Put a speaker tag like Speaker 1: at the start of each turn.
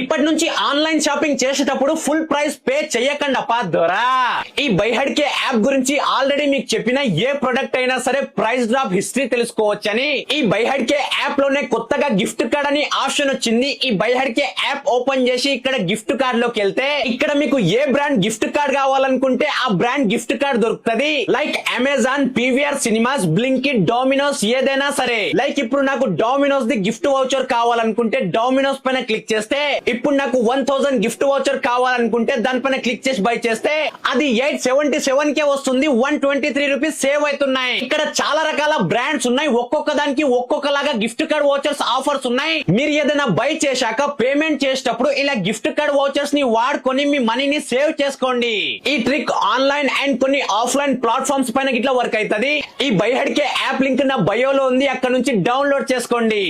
Speaker 1: ఇప్పటి నుంచి online shopping చేసేటప్పుడు ఫుల్ ప్రైస్ పే చెయ్యకండి అప్పా దొరా. ఈ బైహడ్కే యాప్ గురించి ఆల్రెడీ మీకు చెప్పిన ఏ ప్రొడక్ట్ అయినా సరే ప్రైస్ డ్రాప్ హిస్టరీ తెలుసుకోవచ్చని. ఈ బైహడ్కే యాప్ లోనే కొత్తగా గిఫ్ట్ కార్డ్ అని ఆప్షన్ వచ్చింది. ఈ బైహడ్కే యాప్ ఓపెన్ చేసి ఇక్కడ గిఫ్ట్ కార్డ్ లోకి వెళ్తే ఇక్కడ మీకు ఏ బ్రాండ్ గిఫ్ట్ కార్డ్ కావాలనుకుంటే ఆ బ్రాండ్ గిఫ్ట్ కార్డ్ దొరుకుతుంది. Like Amazon, PVR cinemas, Blinkit, dominoes ఏదైనా సరే. లైక్ ఇప్పుడు నాకు డామినోస్ ది గిఫ్ట్ వౌచర్ కావాలనుకుంటే డామినోస్ పైన క్లిక్ చేస్తే ఇప్పుడు నాకు 1000 గిఫ్ట్ వౌచర్ కావాలనుకుంటే దానిపైన క్లిక్ చేసి బై చేస్తే అది 877 కే వస్తుంది. 123 రూపీస్ సేవ్ అవుతున్నాయి. ఇక్కడ చాలా రకాల బ్రాండ్స్ ఉన్నాయి. ఒక్కొక్క దానికి ఒక్కొక్కలాగా గిఫ్ట్ కార్డ్ వౌచర్స్ ఆఫర్స్ ఉన్నాయి. మీరు ఏదైనా బై చేశాక పేమెంట్ చేసేటప్పుడు ఇలా గిఫ్ట్ కార్డ్ వౌచర్స్ ని వాడుకొని మీ మనీని సేవ్ చేసుకోండి. ఈ ట్రిక్ ఆన్లైన్ అండ్ కొన్ని ఆఫ్లైన్ ప్లాట్ఫామ్స్ పైన ఇట్లా వర్క్ అవుతుంది. ఈ బైహడ్కే యాప్ లింక్ నా బయోలో ఉంది, అక్కడ నుంచి డౌన్లోడ్ చేసుకోండి.